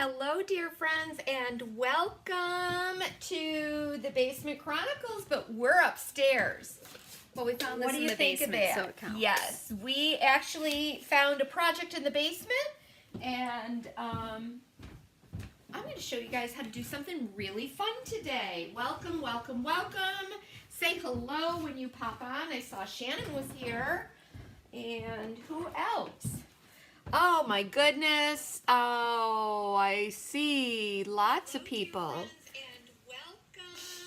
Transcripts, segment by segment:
Hello, dear friends, and welcome to the Basement Chronicles, but we're upstairs. Well, we found this What do in you the think basement, of that? so it counts. Yes, we actually found a project in the basement, and I'm going to show you guys how to do something really fun today. Welcome, welcome, welcome. Say hello when you pop on. I saw Shannon was here, and who else? Oh my goodness. Oh, I see lots of people.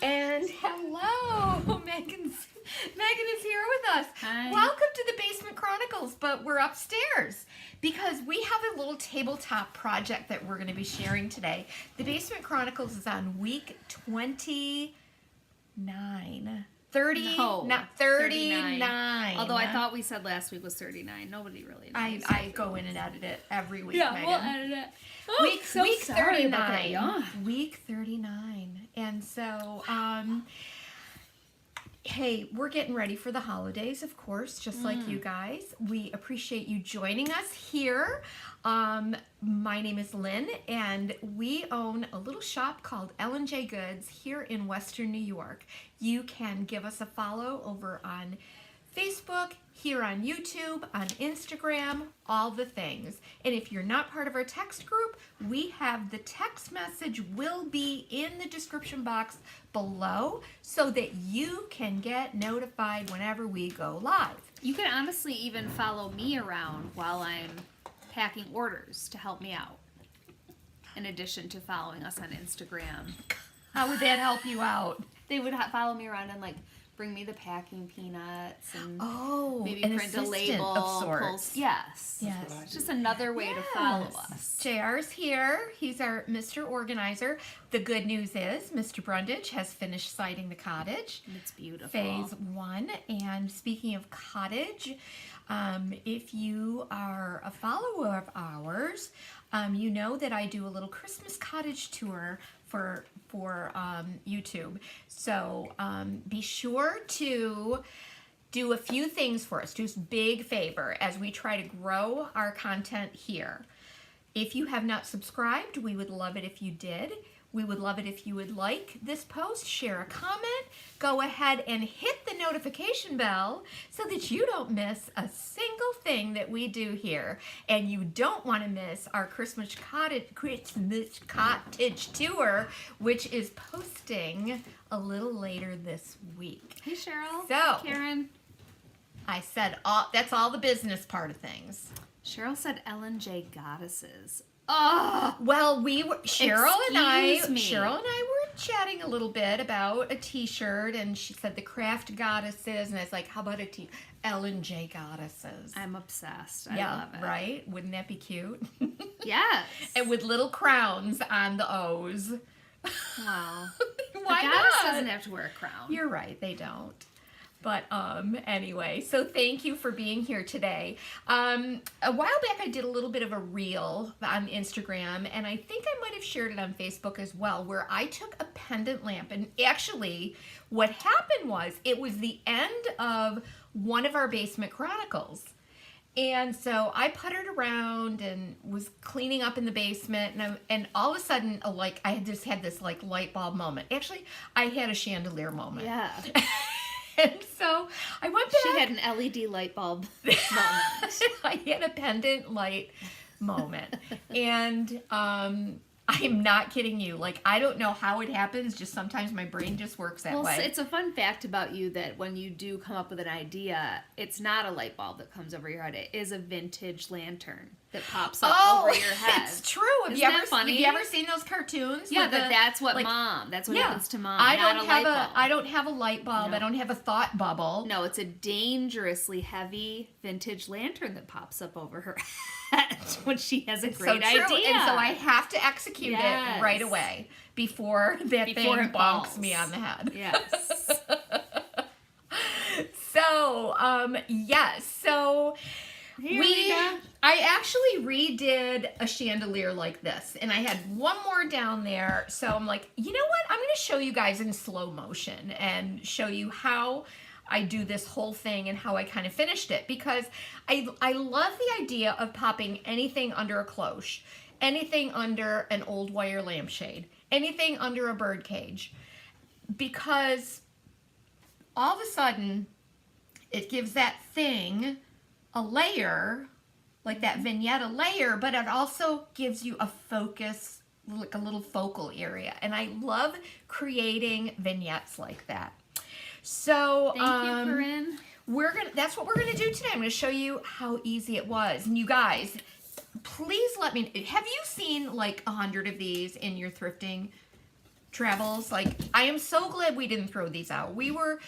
And hello, Megan is here with us. Hi. Welcome to the Basement Chronicles, but we're upstairs because we have a little tabletop project that we're going to be sharing today. The Basement Chronicles is on week 29. 30, No, not 39. Although I thought we said last week was 39. Nobody really knows. I go in and edit it every week, Yeah, Megan. we'll edit it. Oh, Week so sorry about that 39. yawn. Week 39. And so, hey, we're getting ready for the holidays, of course, just like you guys. We appreciate you joining us here. My name is Lynn, and we own a little shop called L&J Goods here in Western New York. You can give us a follow over on Facebook, here on YouTube, on Instagram, all the things. And if you're not part of our text group, we have the text message will be in the description box below so that you can get notified whenever we go live. You can honestly even follow me around while I'm packing orders to help me out. In addition to following us on Instagram. How would that help you out? They would follow me around and bring me the packing peanuts and maybe an print a assistant label. of sorts. Yes. It's just another way to follow us. JR's here. He's our Mr. Organizer. The good news is Mr. Brundage has finished siding the cottage. It's beautiful. Phase 1. And speaking of cottage, if you are a follower of ours, you know that I do a little Christmas cottage tour for YouTube. So be sure to do a few things for us. Do us a big favor as we try to grow our content here. If you have not subscribed, we would love it if you did. We would love it if you would like this post, share a comment, go ahead and hit the notification bell so that you don't miss a single thing that we do here. And you don't want to miss our Christmas cottage tour, which is posting a little later this week. Hey, Cheryl. So, Karen. I said that's all the business part of things. Cheryl said L&J Goddesses. Oh, well, Cheryl and I Excuse me. were chatting a little bit about a t-shirt, and she said the craft goddesses, and I was like, how about L&J Goddesses? I'm obsessed. I love it. Right? Wouldn't that be cute? Yes. And with little crowns on the O's. Wow. Why a goddess not? doesn't have to wear a crown. You're right, they don't. But anyway, so thank you for being here today. A while back I did a little bit of a reel on Instagram, and I think I might have shared it on Facebook as well, where I took a pendant lamp, and actually what happened was it was the end of one of our Basement Chronicles. And so I puttered around and was cleaning up in the basement, and all of a sudden, I just had this light bulb moment. Actually, I had a chandelier moment. Yeah. And so I went back. She had an LED light bulb moment. I had a pendant light moment. And I'm not kidding you. I don't know how it happens. Just sometimes my brain just works that way. It's a fun fact about you that when you do come up with an idea, it's not a light bulb that comes over your head. It is a vintage lantern that pops up over your head. It's true. Isn't that funny? Have you ever seen those cartoons? Yeah, but that's what happens to mom. I not don't a have light bulb. I don't have a light bulb. No. I don't have a thought bubble. No, it's a dangerously heavy vintage lantern that pops up over her head when she has a great idea. And so I have to execute it right away before thing bonks me on the head. Yes. So, yes. So I actually redid a chandelier like this, and I had one more down there. So I'm like, you know what? I'm going to show you guys in slow motion and show you how I do this whole thing and how I kind of finished it, because I love the idea of popping anything under a cloche. anything under an old wire lampshade, anything under a bird cage, because all of a sudden it gives that thing a layer, like that vignette a layer, but it also gives you a focus, like a little focal area. And I love creating vignettes like that. So Thank you, Corinne. that's what we're gonna do today. I'm gonna show you how easy it was. And you guys, please let me, have you seen like 100 of these in your thrifting travels? Like, I am so glad we didn't throw these out. We were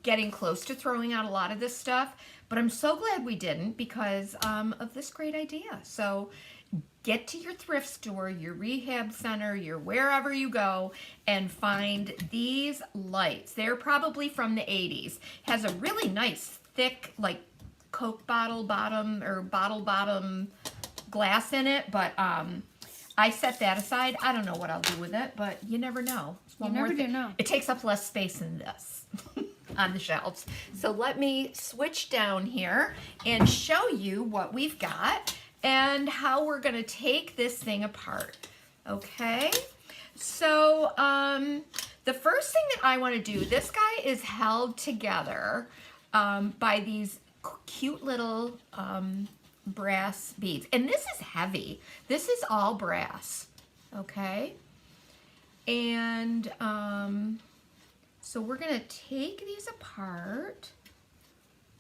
getting close to throwing out a lot of this stuff, but I'm so glad we didn't because of this great idea. So get to your thrift store, your rehab center, your wherever you go, and find these lights. They're probably from the 80s. Has a really nice thick like Coke bottle bottom or bottle bottom glass in it, but I set that aside. I don't know what I'll do with it, but you never know. You never do know. It takes up less space than this on the shelves. So let me switch down here and show you what we've got and how we're going to take this thing apart. Okay? So the first thing that I want to do, this guy is held together by these cute little brass beads. And this is heavy. This is all brass. Okay? And so we're going to take these apart.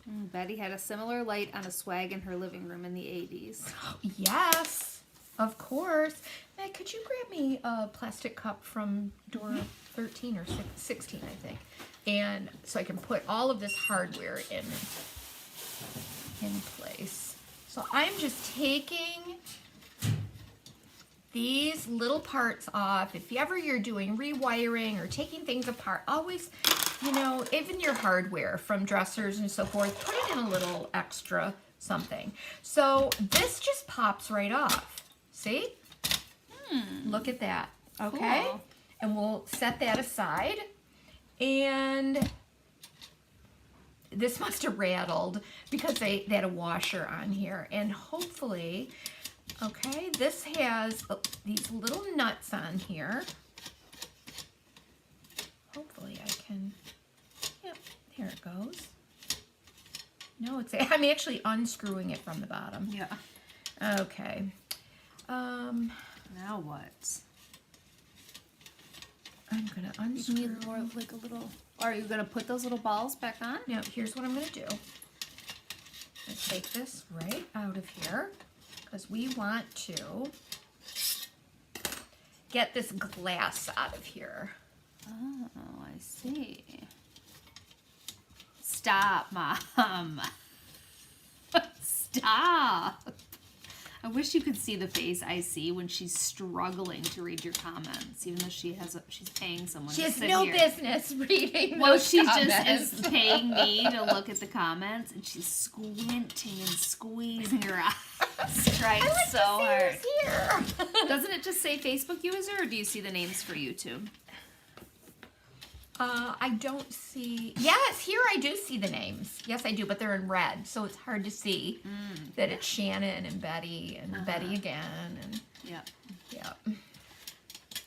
Betty had a similar light on a swag in her living room in the 80s. Yes, of course. Meg, could you grab me a plastic cup from door 13 or 16, I think, and so I can put all of this hardware in place. So I'm just taking these little parts off. If ever you're doing rewiring or taking things apart, always, you know, even your hardware from dressers and so forth, put it in a little extra something. So this just pops right off. See? Look at that. Okay? Cool. And we'll set that aside. And this must have rattled because they had a washer on here. And hopefully, okay, this has these little nuts on here. Hopefully I can, yep, there it goes. No, I'm actually unscrewing it from the bottom. Yeah. Okay. Now what? I'm gonna You unscrew. need more like a little. Are you gonna put those little balls back on? Now, here's what I'm gonna do. Let's take this right out of here because we want to get this glass out of here. Oh, I see. Stop, Mom. Stop. I wish you could see the face I see when she's struggling to read your comments, even though she's paying someone She to has sit no here. business reading Well, those she comments. just is paying me to look at the comments, and she's squinting and squeezing her eyes, trying so hard. Here. Doesn't it just say Facebook user, or do you see the names for YouTube? I don't see. Yes, here I do see the names. Yes, I do, but they're in red, so it's hard to see that it's Shannon and Betty and Betty again. And Yep. yeah.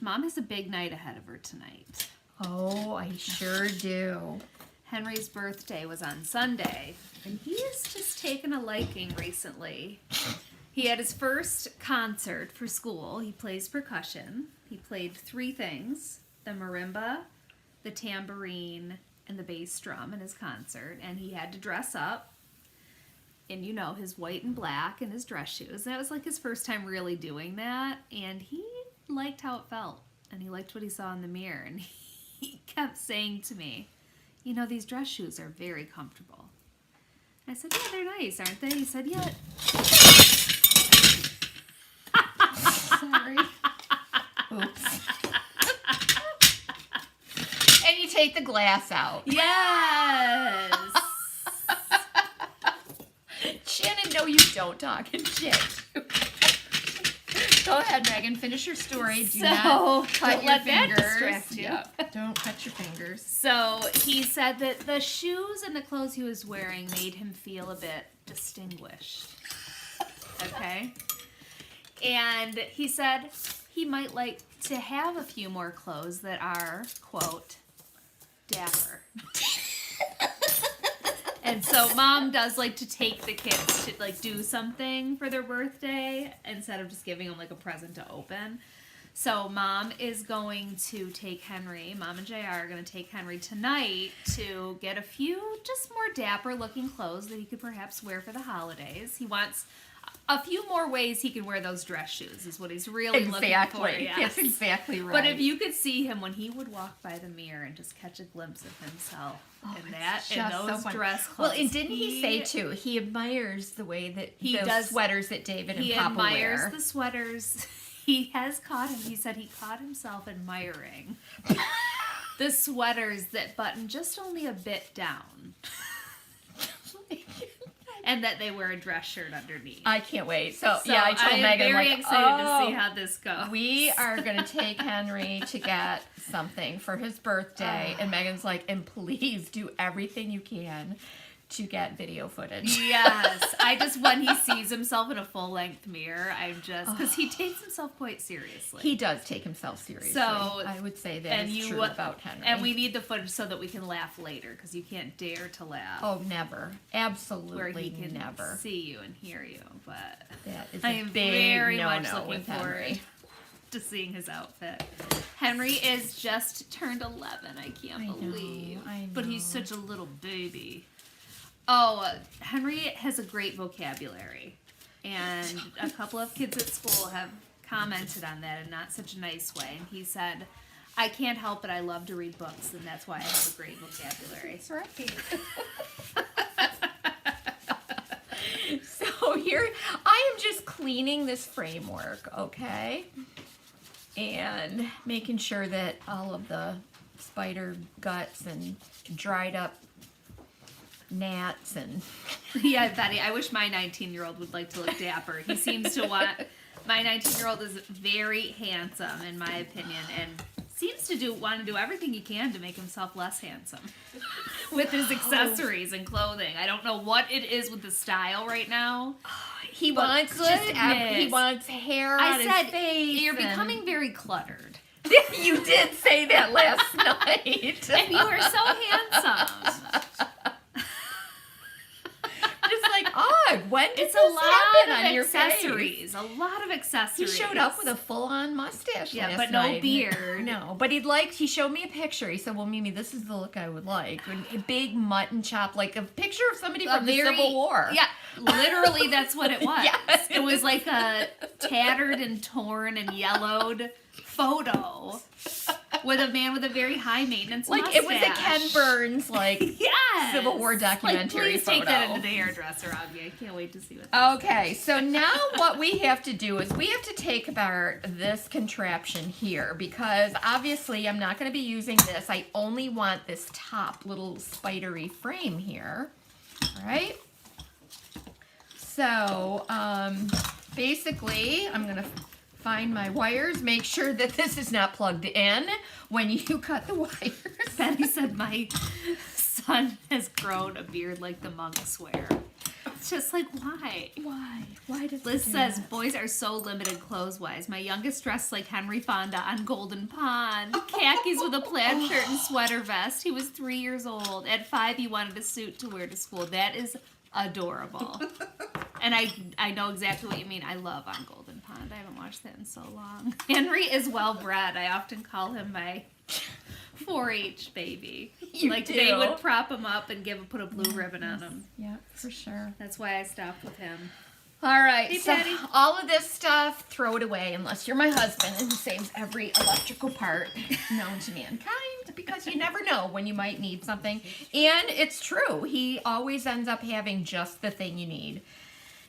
Mom has a big night ahead of her tonight. Oh, I sure do. Henry's birthday was on Sunday, and he has just taken a liking recently. He had his first concert for school. He plays percussion. He played 3 things: the marimba, the tambourine, and the bass drum in his concert. And he had to dress up in, you know, his white and black and his dress shoes. And that was like his first time really doing that. And he liked how it felt. And he liked what he saw in the mirror. And he kept saying to me, you know, these dress shoes are very comfortable. I said, yeah, they're nice, aren't they? He said, yeah. Sorry. Oops. And you take the glass out. Yes. Shannon, no, you don't talk and shit. Go ahead, Megan. Finish your story. Do not cut don't your let that fingers. distract you. Yeah, don't cut your fingers. So he said that the shoes and the clothes he was wearing made him feel a bit distinguished. Okay? And he said he might like to have a few more clothes that are, quote, dapper. And so Mom does like to take the kids to like do something for their birthday instead of just giving them like a present to open. So Mom is going to take Henry, Mom and JR are going to take Henry tonight to get a few just more dapper looking clothes that he could perhaps wear for the holidays. He wants a few more ways he can wear those dress shoes is what he's really looking for. Yes. That's exactly right. But if you could see him when he would walk by the mirror and just catch a glimpse of himself in that, in those dress clothes. Well, and didn't he say too, he admires the way that he those does, sweaters that David and he Papa wear. He admires the sweaters. He has caught him. He said he caught himself admiring the sweaters that button just only a bit down. And that they wear a dress shirt underneath. I can't wait. So yeah, I told Megan, I'm very excited to see how this goes. We are going to take Henry to get something for his birthday. And Megan's like, and please do everything you can to get video footage. Yes. When he sees himself in a full-length mirror, because he takes himself quite seriously. He does take himself seriously. So I would say that is true about Henry. And we need the footage so that we can laugh later, because you can't dare to laugh. Oh, never. Absolutely where he can never see you and hear you. But that is I a am big very no-no much looking with forward Henry. to seeing his outfit. Henry is just turned 11. I can't believe. I know. But he's such a little baby. Oh, Henry has a great vocabulary. And a couple of kids at school have commented on that in not such a nice way. And he said, I can't help it. I love to read books, and that's why I have a great vocabulary. That's right. So here, I am just cleaning this framework, okay? And making sure that all of the spider guts and dried up gnats and yeah, Betty, I wish my 19-year-old would like to look dapper. He seems to want, my 19-year-old is very handsome in my opinion, and seems to want to do everything he can to make himself less handsome with his accessories and clothing. I don't know what it is with the style right now. He wants he wants hair on his face. You're becoming very cluttered. You did say that last night. And you are so handsome. Just like, oh, when did it's this a lot happen of on your accessories. face? A lot of accessories. He showed up with a full-on mustache last but night. no beard. No, but he showed me a picture. He said, well, Mimi, this is the look I would like. A big mutton chop, like a picture of somebody from the Civil War. Yeah, literally that's what it was. Yes. It was like a tattered and torn and yellowed photo with a man with a very high maintenance mustache. It was a Ken Burns, yes! Civil War documentary please photo. Take that into the hairdresser, Augie. I can't wait to see what Okay, so now what we have to do is we have to take apart this contraption here, because obviously I'm not going to be using this. I only want this top little spidery frame here. All right? So, basically, I'm going to find my wires, make sure that this is not plugged in when you cut the wires. Betty said my son has grown a beard like the monks wear. It's just like, why? Why does Liz says, boys are so limited clothes-wise. My youngest dressed like Henry Fonda on Golden Pond. Khakis with a plaid shirt and sweater vest. He was 3 years old. At 5, he wanted a suit to wear to school. That is adorable. And I know exactly what you mean. I love On Golden Pond. I haven't watched that in so long. Henry is well bred. I often call him my 4-H baby. You like do. they would prop him up and put a blue ribbon on him. Yeah, for sure. That's why I stopped with him. All right, Hey, so Patty. all of this stuff, throw it away unless you're my husband and saves every electrical part known to mankind, because you never know when you might need something. And it's true. He always ends up having just the thing you need.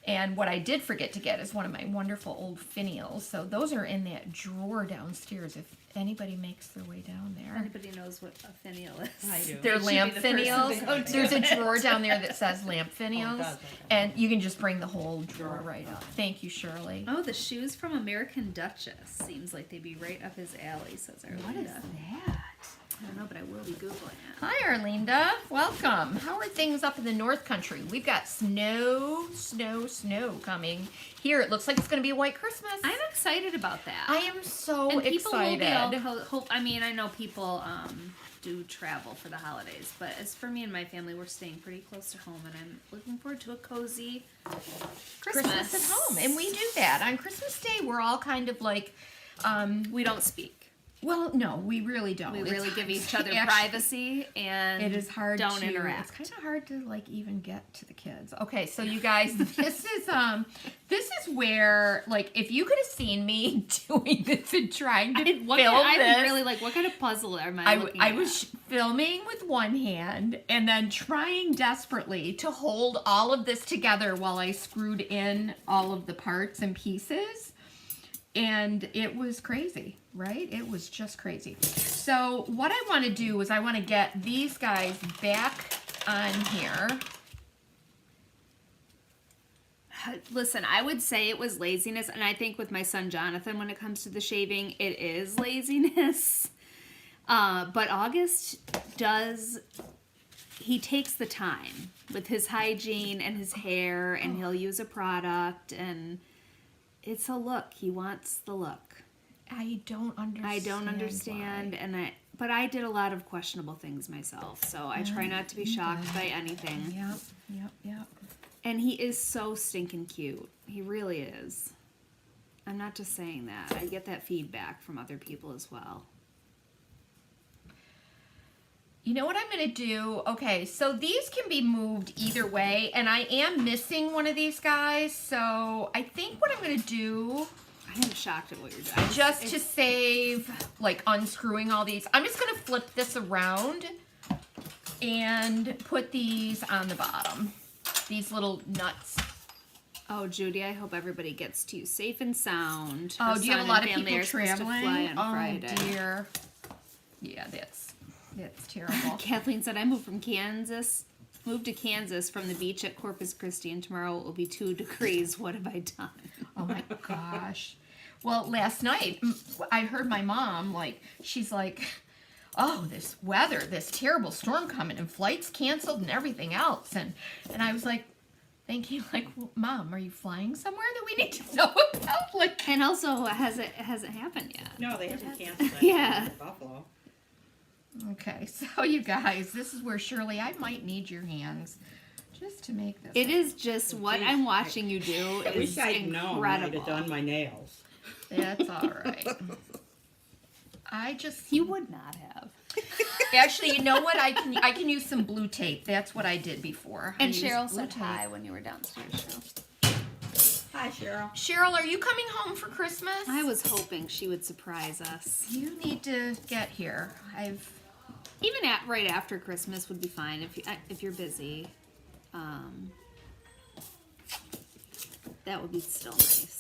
And what I did forget to get is one of my wonderful old finials. So those are in that drawer downstairs if anybody makes their way down there. Anybody knows what a finial is? I do. They're It should be lamp the person finials. to go to There's a it. drawer down there that says lamp finials. okay. And you can just bring the whole drawer right up. Thank you, Shirley. Oh, the shoes from American Duchess. Seems like they'd be right up his alley, says Arlinda. What is that? I don't know, but I will be Googling it. Hi, Arlinda. Welcome. How are things up in the North Country? We've got snow coming. Here, it looks like it's going to be a white Christmas. I'm excited about that. I am so and people excited. will be I mean, I know people do travel for the holidays, but as for me and my family, we're staying pretty close to home, and I'm looking forward to a cozy Christmas at home. And we do that. On Christmas Day, we're all kind of like... we don't speak. Well, no, we really don't. We really give each other Actually, privacy, and it is hard don't to interact. It's kind of hard to like even get to the kids. Okay, so you guys, this is where like if you could have seen me doing this and trying to film this. I'm really like, what kind of puzzle am I looking at? I was filming with one hand and then trying desperately to hold all of this together while I screwed in all of the parts and pieces. And it was crazy, right? It was just crazy. So what I want to do is I want to get these guys back on here. Listen, I would say it was laziness, and I think with my son Jonathan, when it comes to the shaving, it is laziness. But August he takes the time with his hygiene and his hair, and he'll use a product, and it's a look. He wants the look. I don't understand. Why. But I did a lot of questionable things myself, so I try not to be shocked by anything. Yep. And he is so stinking cute. He really is. I'm not just saying that. I get that feedback from other people as well. You know what I'm going to do? Okay, so these can be moved either way, and I am missing one of these guys, so I think what I'm going to do... I am shocked at what you're doing. Just to save, like, unscrewing all these, I'm just going to flip this around and put these on the bottom. These little nuts. Oh, Judy, I hope everybody gets to you safe and sound. Oh, do you have a lot of people traveling? To fly on Friday. Dear. Yeah, that's terrible. Kathleen said, I moved to Kansas from the beach at Corpus Christi, and tomorrow it will be 2 degrees. What have I done? Oh my gosh. Well, last night, I heard my mom, she's like, oh, this weather, this terrible storm coming, and flights canceled and everything else. And I was like, thinking, well, Mom, are you flying somewhere that we need to know about? And also, it hasn't happened yet. No, they haven't canceled it. Yeah. Buffalo. Okay, so you guys, this is where Shirley, I might need your hands just to make this. It is just what I'm watching you do. I wish I'd incredible. known. I'd have done my nails. That's all right. You would not have. Actually, you know what? I can use some blue tape. That's what I did before. And Cheryl said hi when you were downstairs, Cheryl. Hi, Cheryl. Cheryl, are you coming home for Christmas? I was hoping she would surprise us. You need to get here. Even right after Christmas would be fine if you're busy. That would be still nice.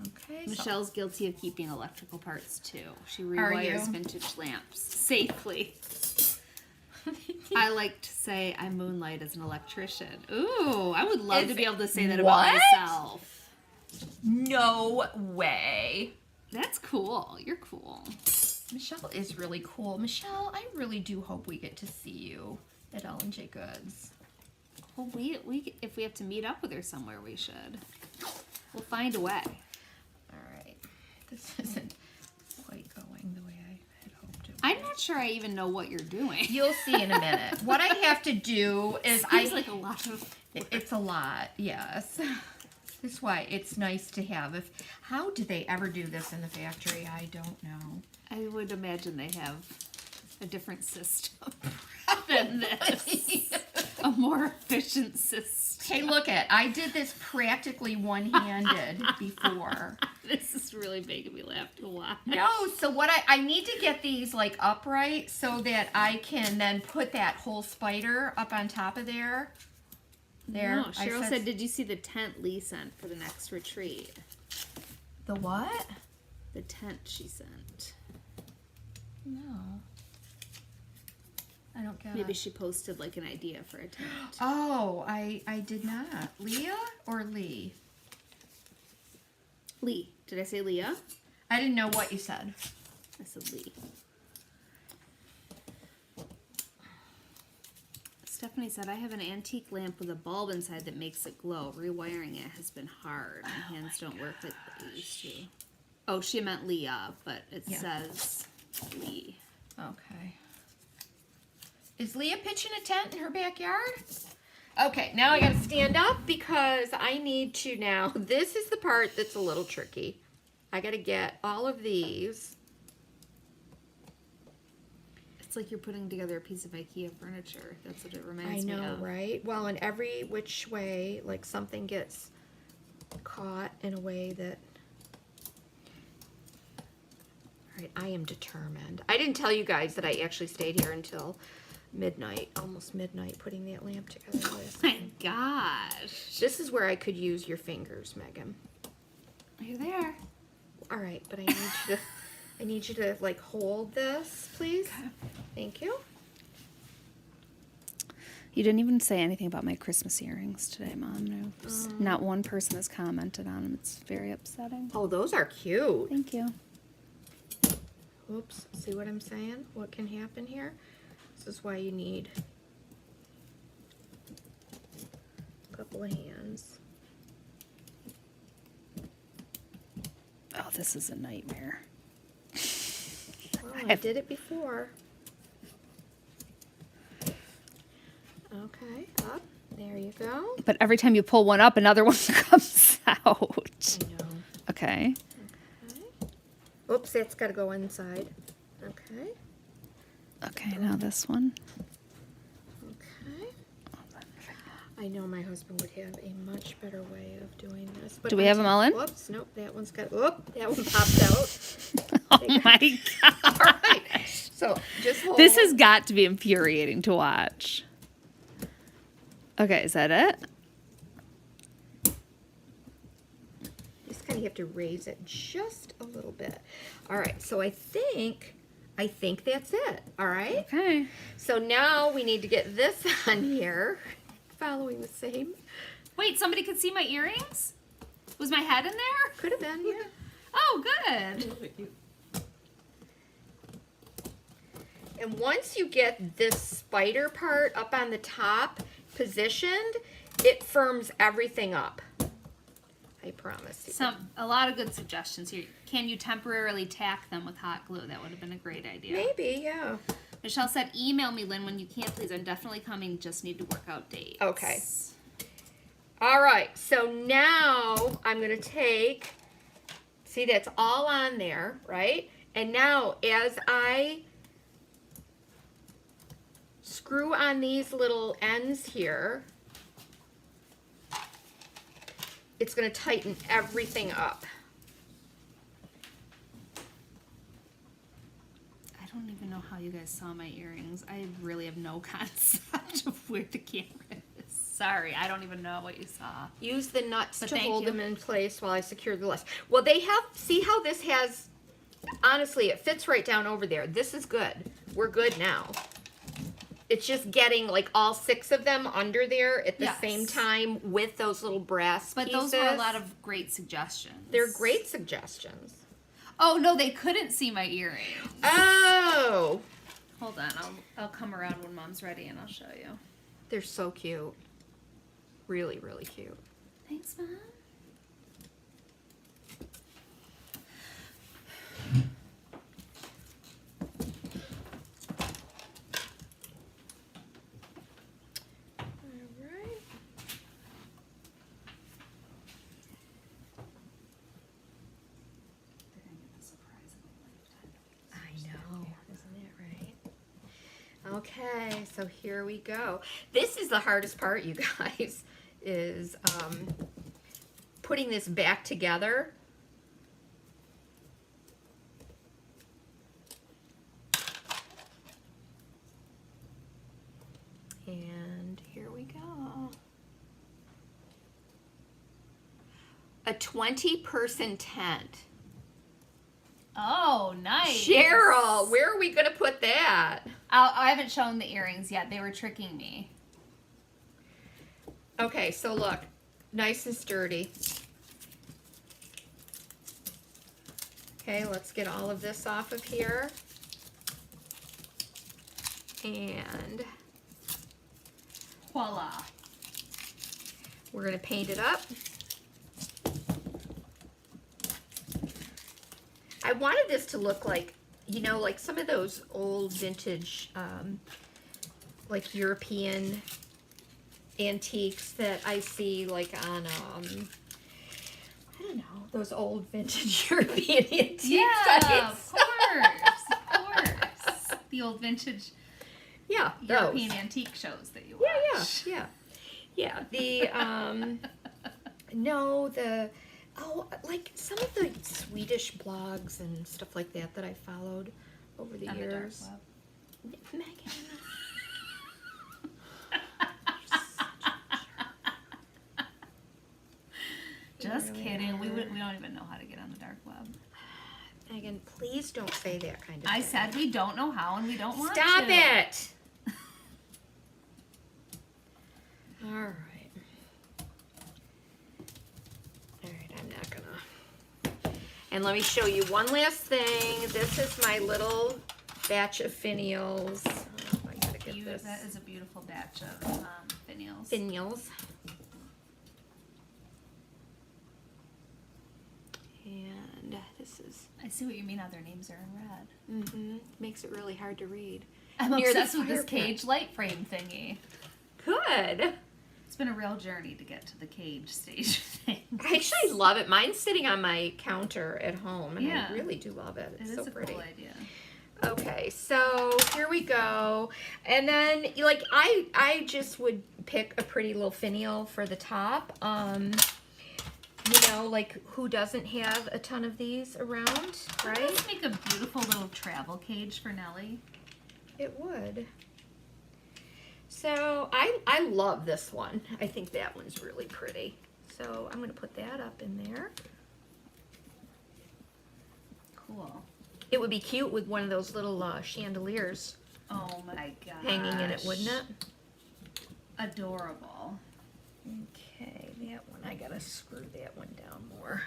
Okay. Michelle's guilty of keeping electrical parts too. She rewires vintage lamps safely. I like to say I moonlight as an electrician. Ooh, I would love to be able to say that about myself. No way. That's cool. You're cool. Michelle is really cool. Michelle, I really do hope we get to see you at Ellen J. Goods. Well, we if we have to meet up with her somewhere, we should. We'll find a way. All right. This isn't quite going the way I had hoped it would. I'm not sure I even know what you're doing. You'll see in a minute. What I have to do is Seems like a lot of work. It's a lot, yes. That's why it's nice to have. How do they ever do this in the factory? I don't know. I would imagine they have a different system than this. A more efficient system. Hey, look I did this practically one-handed before. This is really making me laugh a lot. No, so what I need to get these upright so that I can then put that whole spider up on top of there. There. No, Cheryl said, did you see the tent Lee sent for the next retreat? The what? The tent she sent. No. I don't get Maybe it. she posted an idea for a tent. Oh, I did not. Leah or Lee? Lee. Did I say Leah? I didn't know what you said. I said Lee. Stephanie said, I have an antique lamp with a bulb inside that makes it glow. Rewiring it has been hard. My hands don't work like they used to. Oh, she meant Leah, but it says Lee. Okay. Is Leah pitching a tent in her backyard? Okay, now I gotta stand up because I need to now. This is the part that's a little tricky. I gotta get all of these. It's like you're putting together a piece of IKEA furniture. That's what it reminds me of. I know, right? Well, in every which way, like something gets caught in a way that... All right, I am determined. I didn't tell you guys that I actually stayed here until midnight, almost midnight, putting that lamp together. Oh my gosh. This is where I could use your fingers, Megan. You're there. All right, but I need you to like hold this, please. Okay. Thank you. You didn't even say anything about my Christmas earrings today, Mom. No, not one person has commented on them. It's very upsetting. Oh, those are cute. Thank you. Oops, see what I'm saying? What can happen here? This is why you need a couple of hands. Oh, this is a nightmare. Well, I did it before. Okay, up. There you go. But every time you pull one up, another one comes out. I know. Okay. Okay. Oops, that's got to go inside. Okay. Okay, now this one. Okay. I know my husband would have a much better way of doing this. But Do we have them all in? Whoops, nope, that one's got, whoop, that one popped out. Oh my God. All right, so just hold. This has got to be infuriating to watch. Okay, is that it? Just kind of have to raise it just a little bit. All right, so I think that's it. All right. Okay. So now we need to get this on here, following the same. Wait, somebody could see my earrings? Was my head in there? Could have been, yeah. Oh, good. And once you get this spider part up on the top positioned, it firms everything up. I promise you. A lot of good suggestions here. Can you temporarily tack them with hot glue? That would have been a great idea. Maybe, yeah. Michelle said, email me, Lynn, when you can, please. I'm definitely coming. Just need to work out dates. Okay. All right, so now I'm going to take, see that's all on there, right? And now as I screw on these little ends here, it's going to tighten everything up. I don't even know how you guys saw my earrings. I really have no concept of where the camera is. Sorry, I don't even know what you saw. Use the nuts But to thank hold you. them in place while I secure the list. Well, they have, see how this has, honestly, it fits right down over there. This is good. We're good now. It's just getting like all 6 of them under there at the Yes. same time with those little brass But pieces. those were a lot of great suggestions. They're great suggestions. Oh, no, they couldn't see my earrings. Oh, Hold on, I'll come around when Mom's ready and I'll show you. they're so cute. Really, really cute. Thanks, Mom. All right. I know, isn't it right? Okay, so here we go. This is the hardest part, you guys, is putting this back together. And here we go. A 20-person tent. Oh, nice. Cheryl, where are we going to put that? I haven't shown the earrings yet. They were tricking me. Okay, so look, nice and sturdy. Okay, let's get all of this off of here. And Voila. we're going to paint it up. I wanted this to look like, you know, like some of those old vintage, like European antiques that I see like on, I don't know, those old vintage European antique Yeah, sites. of course. The old vintage Yeah, European those. antique shows that you Yeah, watch. yeah. The, no, like some of the Swedish blogs and stuff like that I followed over the On the dark years. web. Megan. Just really kidding. We are. don't even know how to get on the dark web. Megan, please don't say that kind of I thing. said we don't know how and we don't want Stop to. it! All right. All right, I'm not gonna. And let me show you one last thing. This is my little batch of finials. Oh, I gotta get this. That is a beautiful batch of finials. Finials. And this is, I see what you mean how their names are in red. makes it really hard to read. I'm Near the obsessed with this fire pit. cage light frame thingy. Good. It's been a real journey to get to the cage stage thing. I actually love it. Mine's sitting on my counter at home, and Yeah. I really do love it. It's It so is a pretty. cool idea. Okay, so here we go. And then, like, I just would pick a pretty little finial for the top. You know, like, who doesn't have a ton of these around, right? Let's make a beautiful little travel cage for Nellie. It would. So I love this one. I think that one's really pretty. So I'm going to put that up in there. Cool. It would be cute with one of those little chandeliers Oh my gosh. hanging in it, wouldn't it? Adorable. Okay, that one, I gotta screw that one down more.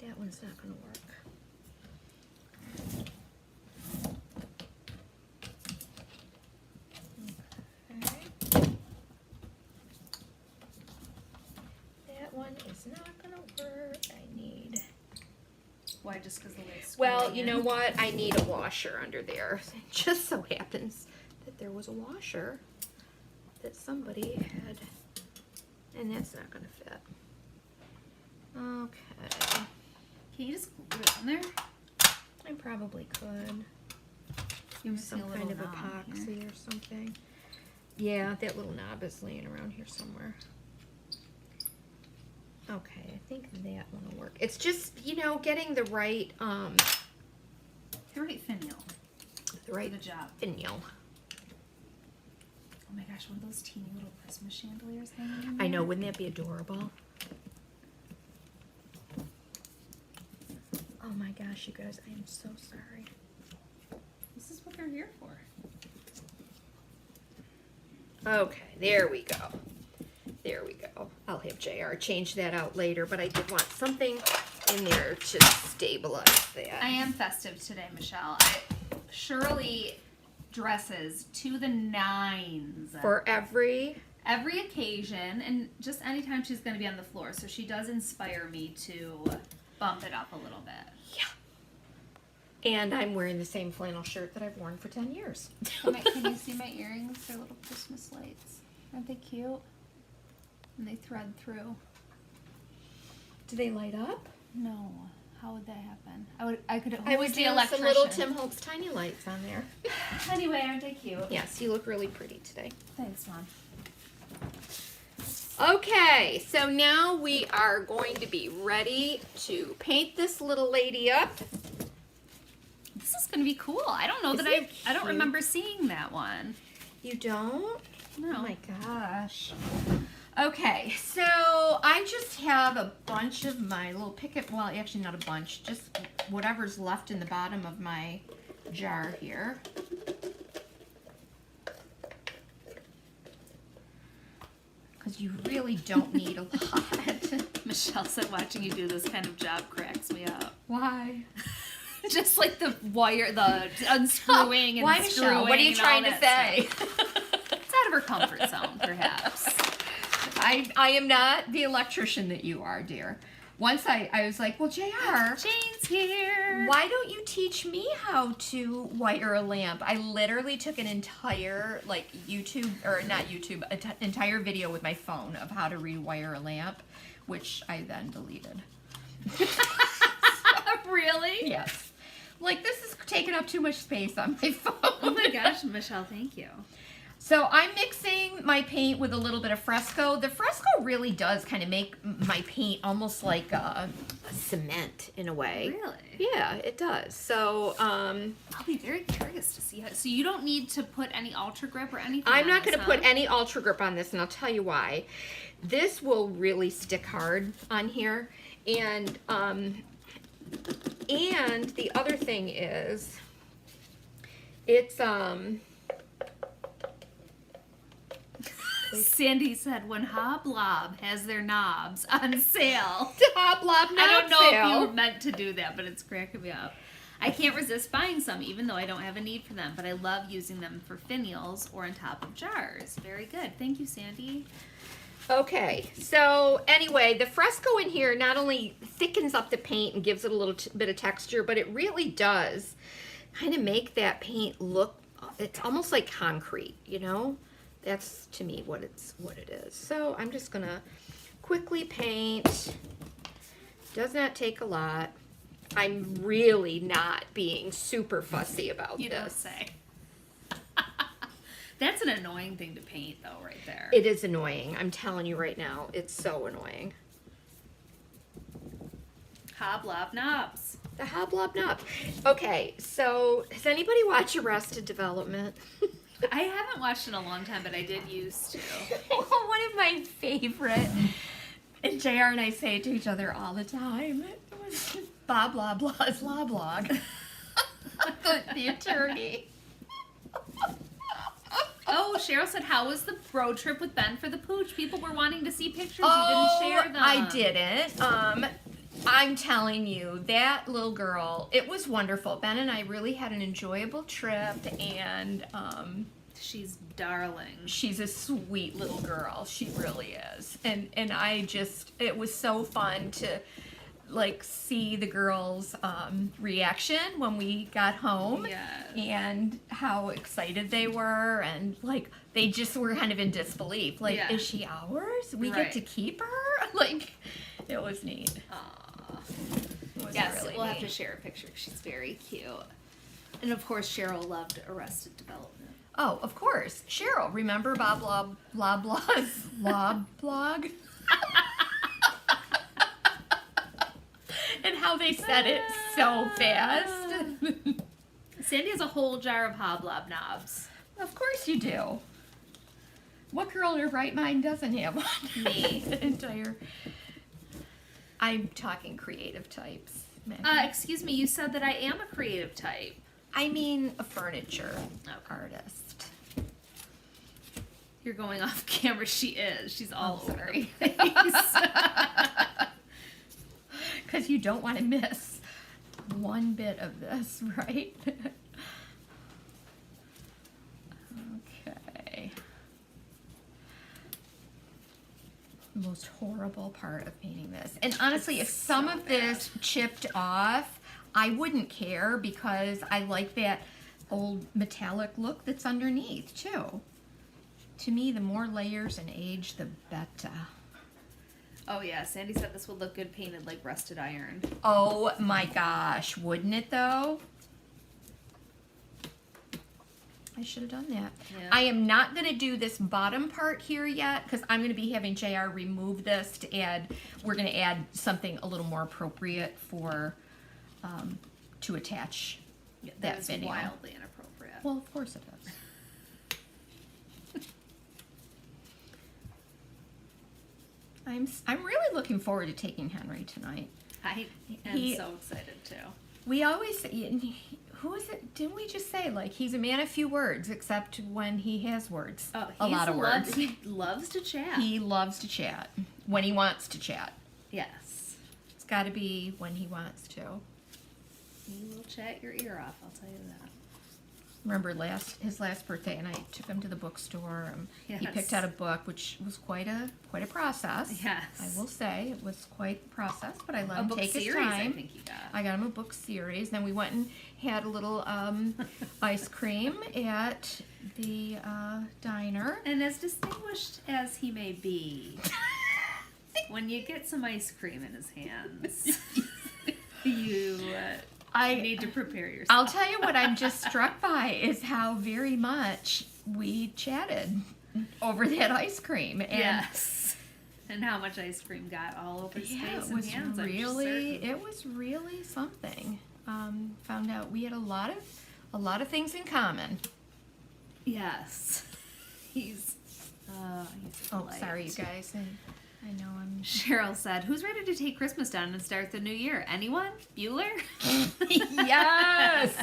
That one's not gonna work. Okay. That one is not gonna work. I need... Why, just because the way it's Well, screwing you in? know what? I need a washer under there. It just so happens that there was a washer that somebody had, and that's not going to fit. Okay. Can you just glue it on there? I probably could. You're Use some kind of knob epoxy here. or something. Yeah, that little knob is laying around here somewhere. Okay, I think that one will work. It's just, you know, getting the right, The right finial the right for the job. finial. Oh my gosh, one of those teeny little Christmas chandeliers hanging in I there. know, wouldn't that be adorable? Oh my gosh, you guys, I am so sorry. This is what they're here for. Okay, there we go. There we go. I'll have JR change that out later, but I did want something in there to stabilize that. I am festive today, Michelle. Shirley dresses to the nines. For every... Every occasion, and just anytime she's going to be on the floor. So she does inspire me to bump it up a little bit. Yeah. And I'm wearing the same flannel shirt that I've worn for 10 years. Can you see my earrings? They're little Christmas lights. Aren't they cute? And they thread through. Do they light up? No. How would that happen? I could. I would the do electrician? some little Tim Holtz tiny lights on there. Anyway, aren't they cute? Yes, you look really pretty today. Thanks, Mom. Okay, so now we are going to be ready to paint this little lady up. This is going to be cool. I don't know Isn't that it I don't cute? remember seeing that one. You don't? No. Oh my gosh. Okay, so I just have a bunch of my little picket, well, actually not a bunch, just whatever's left in the bottom of my jar here. Because you really don't need a lot. Michelle said watching you do this kind of job cracks me up. Why? Just like the wire, the unscrewing and Why, screwing. Michelle? What are you and all trying to that say? stuff. It's out of her comfort zone, perhaps. I am not the electrician that you are, dear. Once I was like, well, JR, Jane's here. why don't you teach me how to wire a lamp? I literally took an entire, like, entire video with my phone of how to rewire a lamp, which I then deleted. Really? Yes. Like, this is taking up too much space on my phone. Oh my gosh, Michelle, thank you. So I'm mixing my paint with a little bit of fresco. The fresco really does kind of make my paint almost like a cement in a way. Really? Yeah, it does. So I'll be very curious to see how. So you don't need to put any Ultra Grip or anything. I'm on not this, going to put any Ultra Grip on this, and I'll tell you why. This will really stick hard on here, and the other thing is, it's Sandy said when Hoblob has their knobs on sale. Hoblob knob I don't know sale. if you meant to do that, but it's cracking me up. I can't resist buying some, even though I don't have a need for them, but I love using them for finials or on top of jars. Very good. Thank you, Sandy. Okay, so anyway, the fresco in here not only thickens up the paint and gives it a little bit of texture, but it really does kind of make that paint look, it's almost like concrete, you know? That's, to me, what it is. So I'm just gonna quickly paint. Does not take a lot. I'm really not being super fussy about You don't this. say. That's an annoying thing to paint, though, right there. It is annoying. I'm telling you right now, it's so annoying. Hoblob knobs. The Hoblob knob. Okay, so has anybody watched Arrested Development? I haven't watched in a long time, but I did used to. One of my favorite, and JR and I say it to each other all the time, it was Bob Loblaw's Loblog. the attorney. Oh, Cheryl said, how was the road trip with Ben for the pooch? People were wanting to see pictures. You didn't share them. I didn't. I'm telling you, that little girl, it was wonderful. Ben and I really had an enjoyable trip, and She's darling. she's a sweet little girl. She really is. And I just, it was so fun to like see the girls' reaction when we got home. Yes. And how excited they were, and like they just were kind of in disbelief. Like, Yeah. is she ours? We Right. get to keep her? Like, it was neat. Aw. It was Yes, really we'll have to neat. share a picture. She's very cute. And of course, Cheryl loved Arrested Development. Oh, of course. Cheryl, remember Bob Loblaw's Loblog? And how they said it so fast. Sandy has a whole jar of Hoblob knobs. Of course you do. What girl in her right mind doesn't have one? Me. The entire... I'm talking creative types. Maggie. Excuse me, you said that I am a creative type. I mean a furniture artist. You're going off camera. She is. She's all I'm over sorry. the place. Because you don't want to miss one bit of this, right? Okay. Most horrible part of painting this. And honestly, if some of this chipped off, I wouldn't care because I like that old metallic look that's underneath too. To me, the more layers and age, the better. Oh yeah, Sandy said this would look good painted like rusted iron. Oh my gosh, wouldn't it though? I should have done that. Yeah. I am not going to do this bottom part here yet because I'm going to be having JR remove this to add, we're going to add something a little more appropriate for, to attach that is video. wildly inappropriate. Well, of course it is. I'm really looking forward to taking Henry tonight. I am He- so excited too. We always say, who is it? Didn't we just say like he's a man of few words, except when he has words? Oh, a lot of words. He loves to chat. He loves to chat when he wants to chat. Yes. It's got to be when he wants to. He will chat your ear off, I'll tell you that. Remember his last birthday, and I took him to the bookstore. He Yes. picked out a book, which was quite a process. Yes. I will say it was quite the process, but I let A him book take his series, time. I think you got. I got him a book series. Then we went and had a little ice cream at the diner. And as distinguished as he may be, when you get some ice cream in his hands, you need to prepare yourself. I'll tell you what I'm just struck by is how very much we chatted over that ice cream. And yes. And how much ice cream got all over his face and hands. It was really something. Found out we had a lot of things in common. Yes. He's Oh, polite. sorry, you guys. I know I'm. Cheryl said, "Who's ready to take Christmas down and start the new year? Anyone? Bueller?" Yes.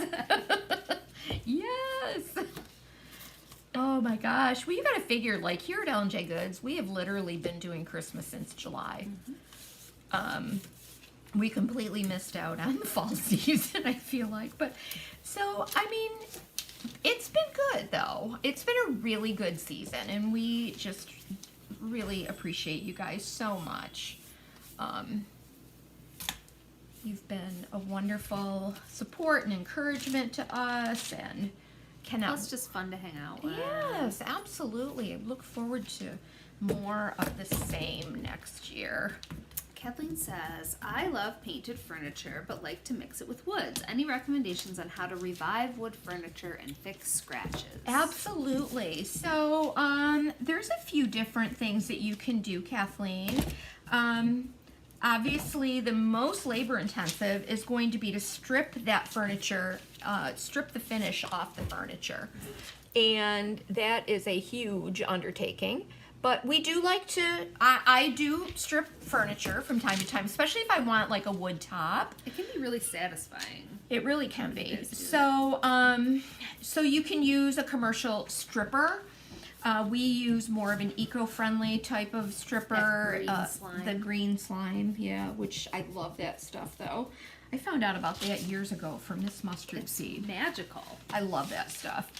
Yes. Oh my gosh. Well, you got to figure, like here at L&J Goods, we have literally been doing Christmas since July. We completely missed out on the fall season, I feel like. But so, I mean, it's been good though. It's been a really good season, and we just really appreciate you guys so much. You've been a wonderful support and encouragement to us, and cannot. It's just fun to hang out with. Yes, absolutely. I look forward to more of the same next year. Kathleen says, "I love painted furniture, but like to mix it with woods. Any recommendations on how to revive wood furniture and fix scratches?" Absolutely. So, there's a few different things that you can do, Kathleen. Obviously, the most labor intensive is going to be to strip that furniture, strip the finish off the furniture. And that is a huge undertaking. But we do like to, I do strip furniture from time to time, especially if I want like a wood top. It can be really satisfying. It really can be. It is. So, so you can use a commercial stripper. We use more of an eco-friendly type of stripper. That green slime. The green slime, yeah, which I love that stuff though. I found out about that years ago from Miss Mustard Seed. Magical. I love that stuff.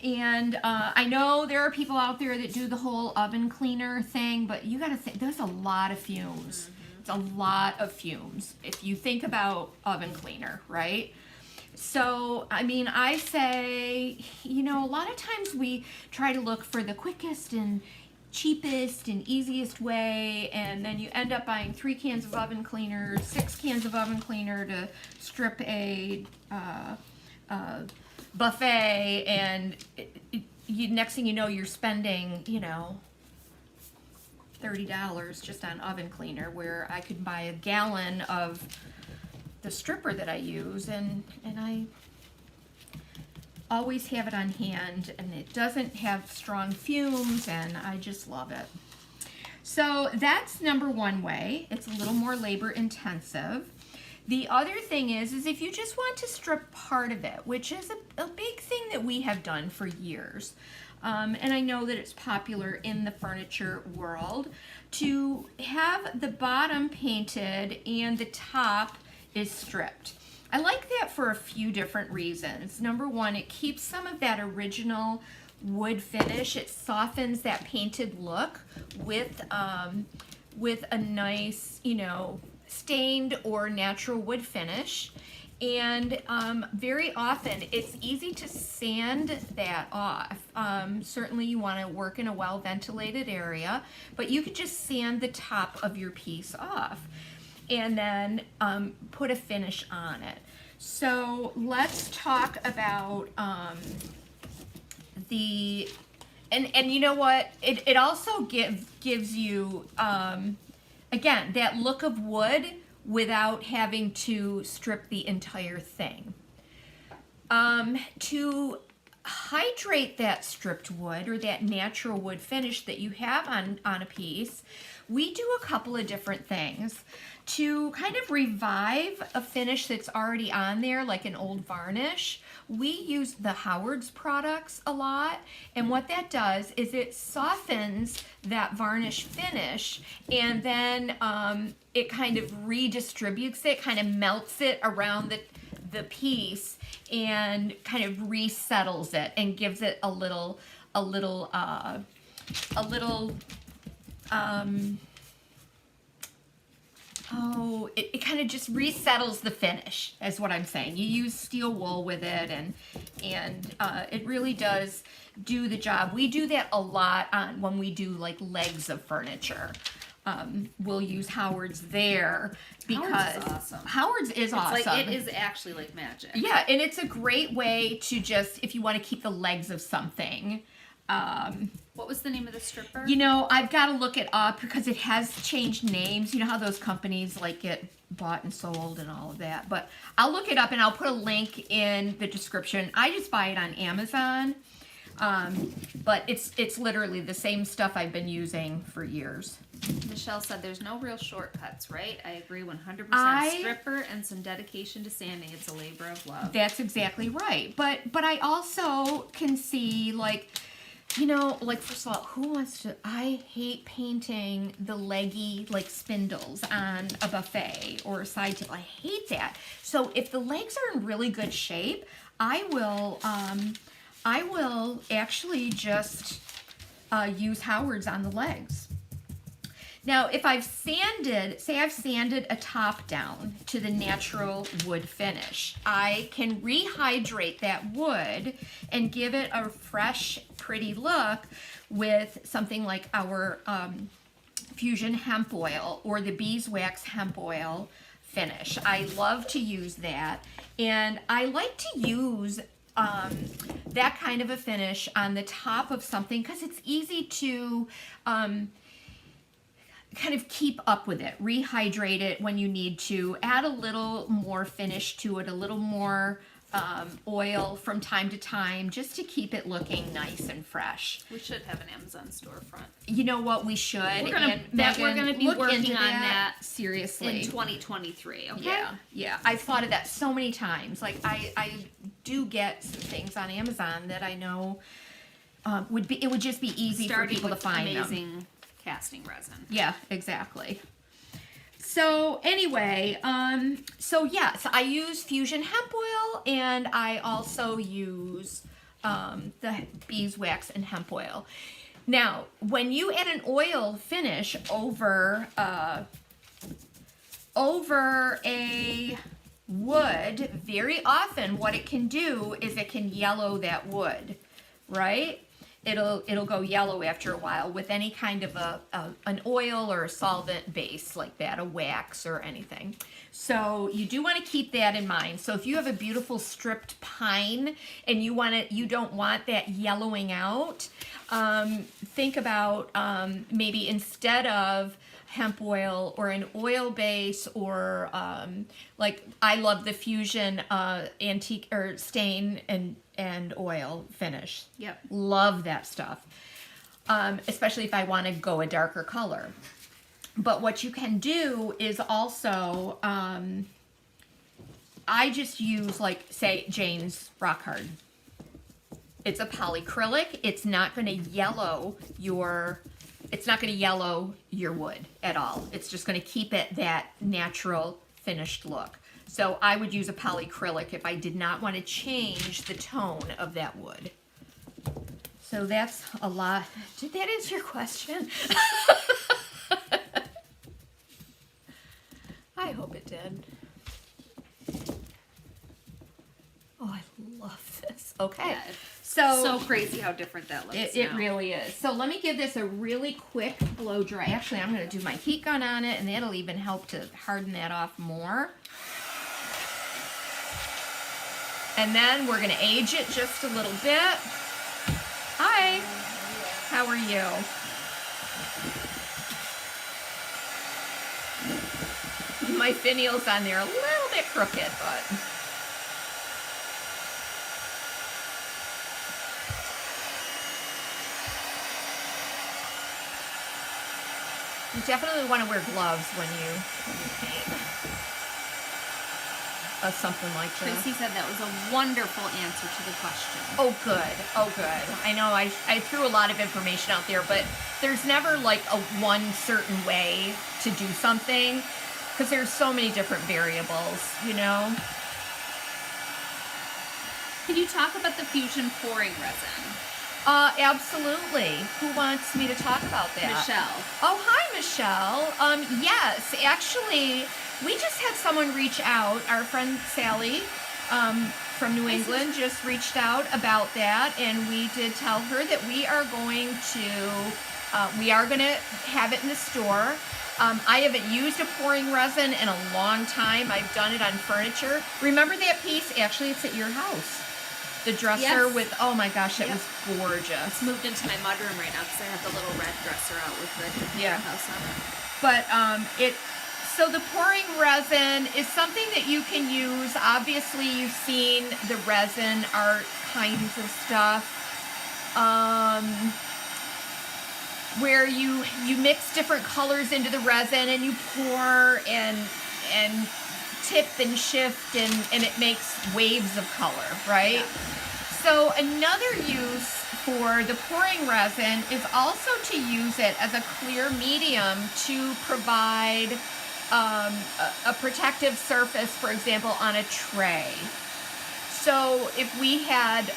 And I know there are people out there that do the whole oven cleaner thing, but you gotta think, there's a lot of fumes. It's a lot of fumes if you think about oven cleaner, right? So, I mean, I say, you know, a lot of times we try to look for the quickest and cheapest and easiest way, and then you end up buying 3 cans of oven cleaner, 6 cans of oven cleaner to strip a buffet, and next thing you know, you're spending, you know, $30 just on oven cleaner, where I could buy a gallon of the stripper that I use, and I always have it on hand, and it doesn't have strong fumes, and I just love it. So that's number one way. It's a little more labor intensive. The other thing is if you just want to strip part of it, which is a big thing that we have done for years, and I know that it's popular in the furniture world, to have the bottom painted and the top is stripped. I like that for a few different reasons. Number one, it keeps some of that original wood finish. It softens that painted look with a nice, you know, stained or natural wood finish. And very often it's easy to sand that off. Certainly you want to work in a well ventilated area, but you could just sand the top of your piece off and then put a finish on it. So let's talk about and you know what, it also gives you again that look of wood without having to strip the entire thing. To hydrate that stripped wood or that natural wood finish that you have on a piece, we do a couple of different things to kind of revive a finish that's already on there, like an old varnish. we use the Howard's products a lot, and what that does is it softens that varnish finish, and then it kind of redistributes it, kind of melts it around the piece, and kind of resettles it and gives it a little it kind of just resettles the finish, is what I'm saying. You use steel wool with it, and it really does do the job. We do that a lot when we do like legs of furniture. We'll use Howard's there because Howard's is awesome. Howard's is awesome. It's like, it is actually like magic. Yeah, and it's a great way to just, if you want to keep the legs of something. What was the name of the stripper? You know, I've got to look it up because it has changed names. You know how those companies like get bought and sold and all of that. But I'll look it up and I'll put a link in the description. I just buy it on Amazon. But it's literally the same stuff I've been using for years. Michelle said there's no real shortcuts, right? I agree 100%. Stripper and some dedication to sanding. It's a labor of love. That's exactly right. But I also can see, like, you know, like, first of all, who wants to, I hate painting the leggy, like, spindles on a buffet or a side table. I hate that. So if the legs are in really good shape, I will actually just use Howard's on the legs. Now, if I've sanded, say I've sanded a top down to the natural wood finish, I can rehydrate that wood and give it a fresh, pretty look with something like our Fusion hemp oil or the beeswax hemp oil finish. I love to use that, and I like to use that kind of a finish on the top of something because it's easy to kind of keep up with it, rehydrate it when you need to, add a little more finish to it, a little more oil from time to time, just to keep it looking nice and fresh. We should have an Amazon storefront. You know what, we should. We're gonna be look working into on that seriously in 2023. Okay. Yeah. I've thought of that so many times. Like I do get some things on Amazon that I know it would just be easy for people to find them. Amazing casting resin. Yeah, exactly. So anyway, so I use Fusion hemp oil, and I also use the beeswax and hemp oil. Now, when you add an oil finish over a wood, very often what it can do is it can yellow that wood, right? It'll go yellow after a while with any kind of an oil or a solvent base like that, a wax or anything. So you do want to keep that in mind. So if you have a beautiful stripped pine and you don't want that yellowing out, think about maybe instead of hemp oil or an oil base or like I love the Fusion antique or stain and oil finish. Yep. Love that stuff. Especially if I want to go a darker color. But what you can do is also I just use, like, say, Jane's Rock Hard. It's a polyacrylic. It's not going to yellow your wood at all. It's just going to keep it that natural finished look. So I would use a polyacrylic if I did not want to change the tone of that wood. So that's a lot. Did that answer your question? I hope it did. Oh, I love this. Okay. Yeah, so crazy how different that looks. It really is. So let me give this a really quick blow dry. Actually, I'm going to do my heat gun on it, and that'll even help to harden that off more. And then we're going to age it just a little bit. Hi. How are you? My finial's on there a little bit crooked, but... You definitely want to wear gloves when you paint. something like this. Tracy said that was a wonderful answer to the question. Oh, good. Oh, good. I know I threw a lot of information out there, but there's never like a one certain way to do something because there's so many different variables, you know? Can you talk about the Fusion pouring resin? Absolutely. Who wants me to talk about that? Michelle. Oh, hi, Michelle. Yes, actually, we just had someone reach out. Our friend Sally from New England just reached out about that, and we did tell her that we are going to have it in the store. I haven't used a pouring resin in a long time. I've done it on furniture. Remember that piece? Actually, it's at your house. The dresser with, oh my gosh, it was gorgeous. It's moved into my mudroom right now because I have the little red dresser out with the house on it. But so the pouring resin is something that you can use. Obviously, you've seen the resin art kinds of stuff. Where you mix different colors into the resin and you pour and tip and shift and it makes waves of color, right? Yeah. So another use for the pouring resin is also to use it as a clear medium to provide a protective surface, for example, on a tray. So if we had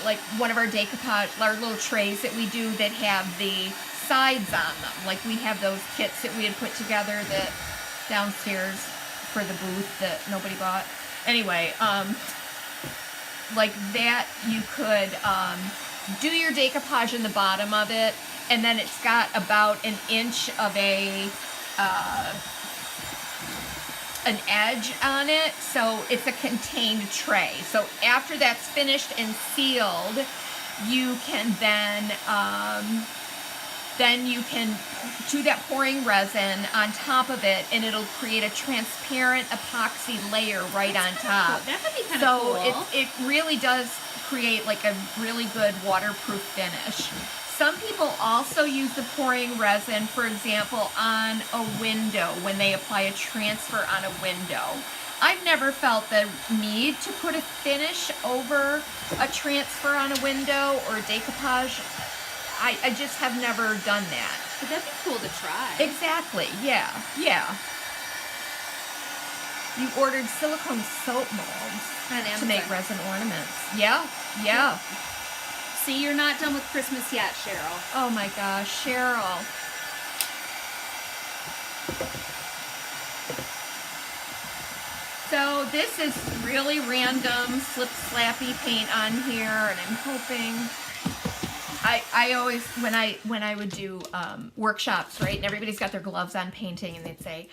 like one of our decoupage, our little trays that we do that have the sides on them, like we have those kits that we had put together that downstairs for the booth that nobody bought. Anyway, like that, you could do your decoupage in the bottom of it, and then it's got about an inch of an edge on it, so it's a contained tray. So after that's finished and sealed, you can then you can do that pouring resin on top of it, and it'll create a transparent epoxy layer right on top. Cool. That could be kind of cool. So it really does create like a really good waterproof finish. Some people also use the pouring resin, for example, on a window when they apply a transfer on a window. I've never felt the need to put a finish over a transfer on a window or a decoupage. I just have never done that. But that'd be cool to try. Exactly, yeah. You ordered silicone soap molds On Amazon. to make resin ornaments. Yeah. See, you're not done with Christmas yet, Cheryl. Oh my gosh, Cheryl. So this is really random slip slappy paint on here, and I'm hoping I always when I would do workshops, right, and everybody's got their gloves on painting, and they'd say,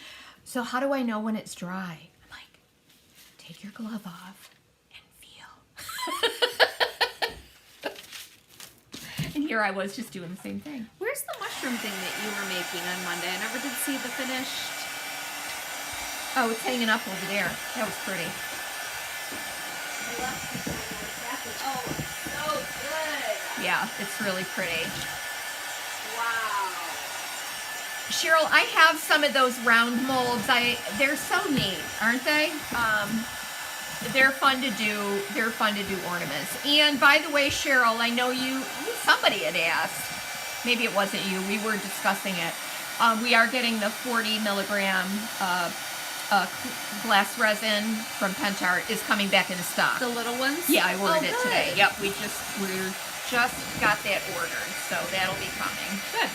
so how do I know when it's dry? I'm like, take your glove off and feel. And here I was just doing the same thing. Where's the mushroom thing that you were making on Monday? I never did see the finished. Oh, it's hanging up over there. That was pretty. Oh, so good. Yeah, it's really pretty. Wow. Cheryl, I have some of those round molds. They're so neat, aren't they? They're fun to do. They're fun to do ornaments. And by the way, Cheryl, I know somebody had asked. Maybe it wasn't you. We were discussing it. We are getting the 40 milligram glass resin from Pentart is coming back into stock. The little ones? Yeah, I ordered it good. today. Yep, we just got that ordered, so that'll be coming. Good.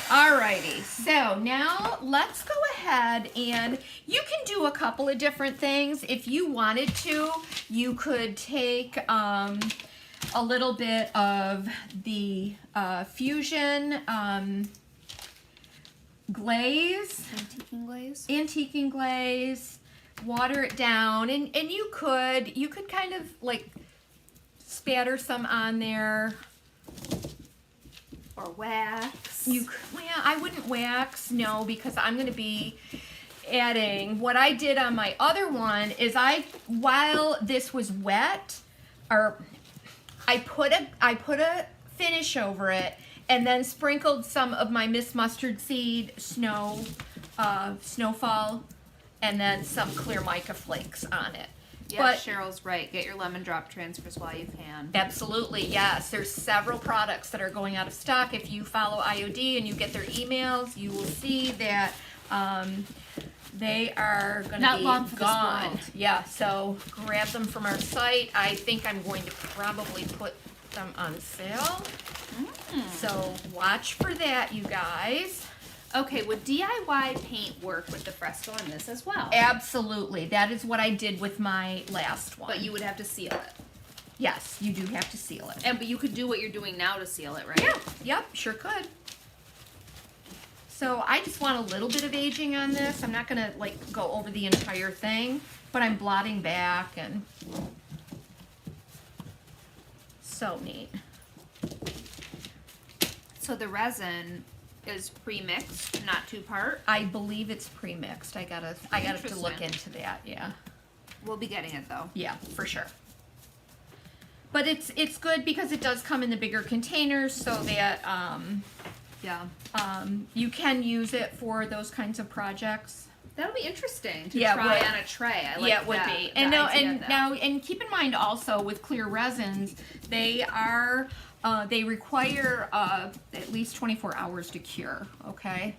Alrighty, so now let's go ahead and you can do a couple of different things. If you wanted to, you could take a little bit of the Fusion glaze, antiquing glaze, water it down, and you could kind of like spatter some on there. Or wax. Well, I wouldn't wax, no, because I'm going to be adding, what I did on my other one is while this was wet, or I put a finish over it and then sprinkled some of my Miss Mustard Seed snowfall and then some clear mica flakes on it. Yeah, But Cheryl's right. Get your lemon drop transfers while you can. absolutely, yes. There's several products that are going out of stock. If you follow IOD and you get their emails, you will see that they are going to be long for this gone. world. Yeah, so grab them from our site. I think I'm going to probably put them on sale. So watch for that, you guys. Okay, would DIY paint work with the fresco on this as well? Absolutely. That is what I did with my last one. But you would have to seal it. Yes, you do have to seal it. But you could do what you're doing now to seal it, right? Yeah, yep, sure could. So I just want a little bit of aging on this. I'm not gonna like go over the entire thing, but I'm blotting back and so neat. So the resin is pre-mixed, not two-part. I believe it's pre-mixed. I gotta to look Interesting. into that. Yeah, We'll be getting it though. yeah, for sure. But it's good because it does come in the bigger containers, so that Yeah. you can use it for those kinds of projects. That'll be interesting to Yeah, it try would. on a tray. I like Yeah, it would that, be. the And now, idea of and that. now, and keep in mind also with clear resins, they are they require at least 24 hours to cure. Okay.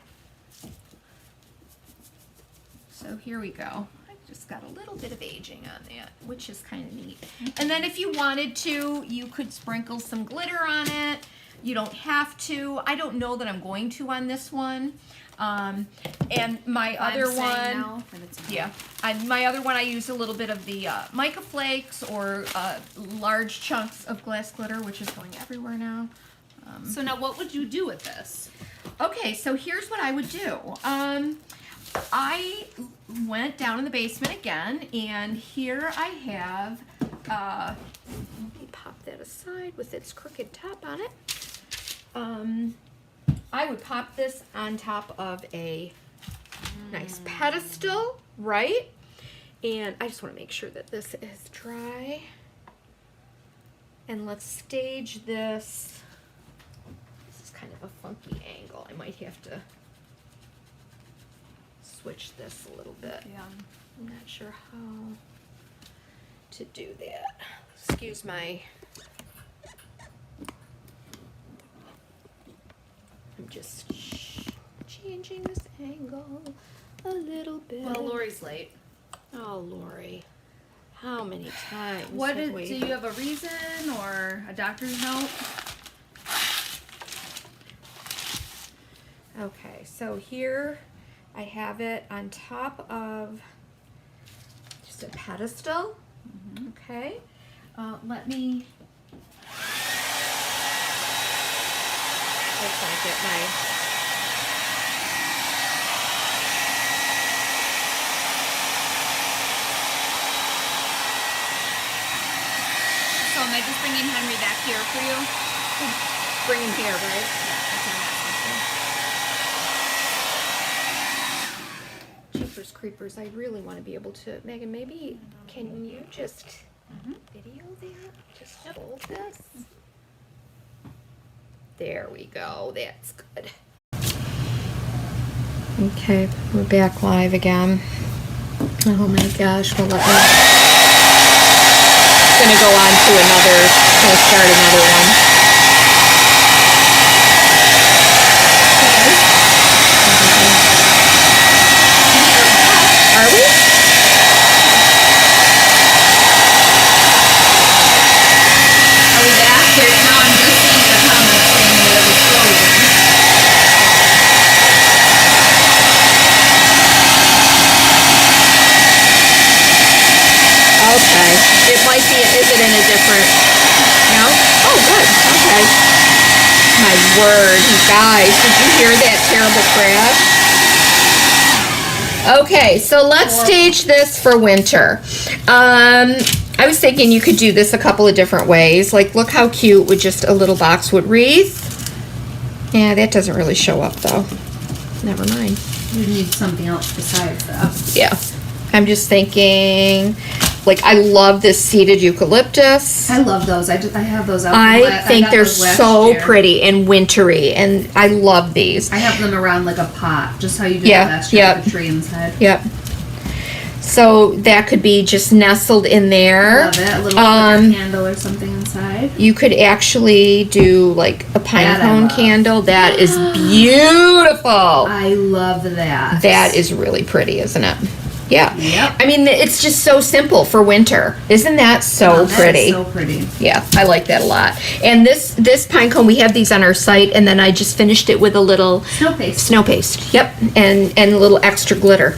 So here we go. I just got a little bit of aging on that, which is kind of neat. And then if you wanted to, you could sprinkle some glitter on it. You don't have to. I don't know that I'm going to on this one. And my I'm other saying one. no, then it's no. Yeah, my other one I used a little bit of the mica flakes or large chunks of glass glitter, which is going everywhere now. So now what would you do with this? Okay, so here's what I would do. I went down in the basement again, and here I have, let me pop that aside with its crooked top on it. I would pop this on top of a nice pedestal, right? And I just want to make sure that this is dry. And let's stage this. This is kind of a funky angle. I might have to switch this a little bit. Yeah. I'm not sure how to do that. Excuse my... I'm just changing this angle a little bit. Well, Lori's late. Oh, Lori. How many times What have is, we... do you have a reason or a doctor's note? Okay, so here I have it on top of just a pedestal. Okay. Let me... Let's not get my... So am I just bringing Henry back here for you? Bring him here, right? Jeepers creepers, I really want to be able to... Megan, maybe can you just video that? Just hold this. There we go. That's good. Okay, we're back live again. Oh my gosh, well let me... Gonna go on to another, gonna start another one. Are we? Are we back? No, I'm just seeing the comments saying that it was frozen. Okay. It might be, is it in a different, no? Oh, good, okay. My word, you guys, did you hear that terrible crash? Okay, so let's stage this for winter. I was thinking you could do this a couple of different ways. Like, look how cute with just a little boxwood wreath. Yeah, that doesn't really show up though. Never mind. We need something else besides that. Yeah. I'm just thinking, like, I love this seeded eucalyptus. I love those. I have those out. I think they're so pretty and wintry, and I love these. I have them around like a pot, just how you did Yeah, last year yeah. with the tree inside. Yep. So that could be just nestled in there. Love it. A little candle or something inside. You could actually do like a pine That I cone love. candle. That is beautiful. I love that. That is really pretty, isn't it? Yeah. Yep. I mean, it's just so simple for winter. Isn't that so Oh, that is pretty? so pretty. Yeah, I like that a lot. And this pine cone, we have these on our site, and then I just finished it with a little Snow paste. Yep, and a little extra glitter.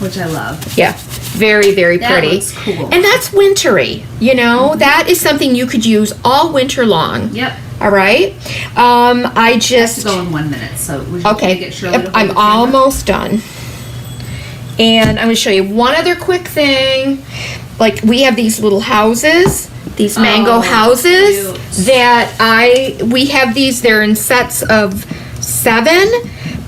Which I love. Yeah, very, very That pretty. looks cool. And that's wintry, you know? That is something you could use all winter long. Yep. All right? I just... Go in 1 minute, so would you Okay, get Shirley to hold I'm the camera? almost done. And I'm going to show you one other quick thing. Like, we have these little houses, these mango Oh, houses cute. that we have these, they're in sets of 7,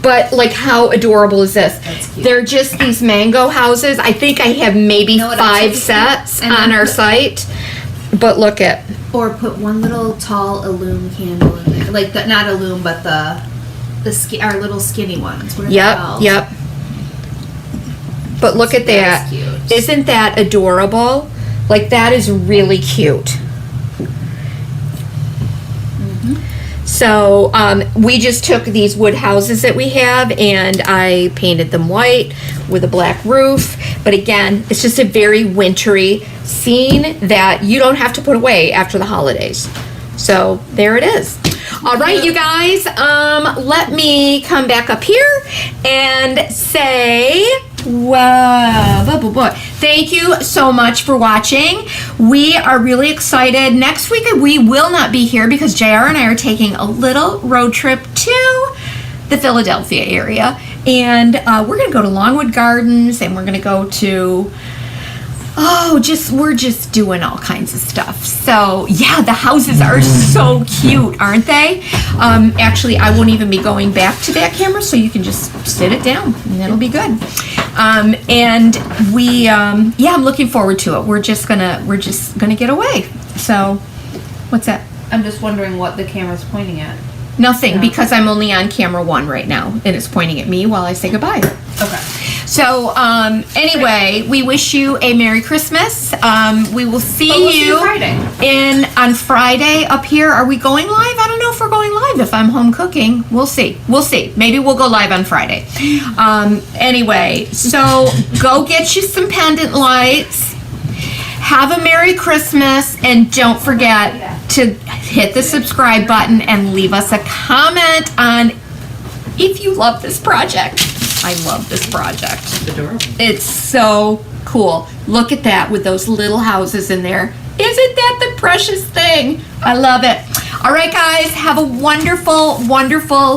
but like how adorable is this? That's cute. They're just these mango houses. I think I have maybe You know what else would 5 be cute? sets And on then our put- site. But look at, Or put one little tall illume candle in there. Like, not illume, but our little skinny ones. What are they yep, called? yep. But look at that. That's cute. Isn't that adorable? Like, that is really cute. So we just took these wood houses that we have and I painted them white with a black roof. But again, it's just a very wintry scene that you don't have to put away after the holidays. So there it is. All right, you guys, let me come back up here and say, whoa, thank you so much for watching. We are really excited. Next week we will not be here because JR and I are taking a little road trip to the Philadelphia area. And we're going to go to Longwood Gardens and we're going to go to... we're just doing all kinds of stuff. So yeah, the houses are so cute, aren't they? Actually, I won't even be going back to that camera, so you can just sit it down and it'll be good. And we, I'm looking forward to it. We're just gonna get away. So, what's that? I'm just wondering what the camera's pointing at. Nothing, because I'm only on camera 1 right now, and it's pointing at me while I say goodbye. Okay. So, anyway, we wish you a Merry Christmas. We will We'll see see you Friday. on Friday up here. Are we going live? I don't know if we're going live if I'm home cooking. We'll see. We'll see. Maybe we'll go live on Friday. Anyway, so go get you some pendant lights. Have a Merry Christmas, and don't forget to hit the subscribe button and leave us a comment on if you love this project. I love this project. It's adorable. It's so cool. Look at that with those little houses in there. Isn't that the precious thing? I love it. All right, guys, have a wonderful, wonderful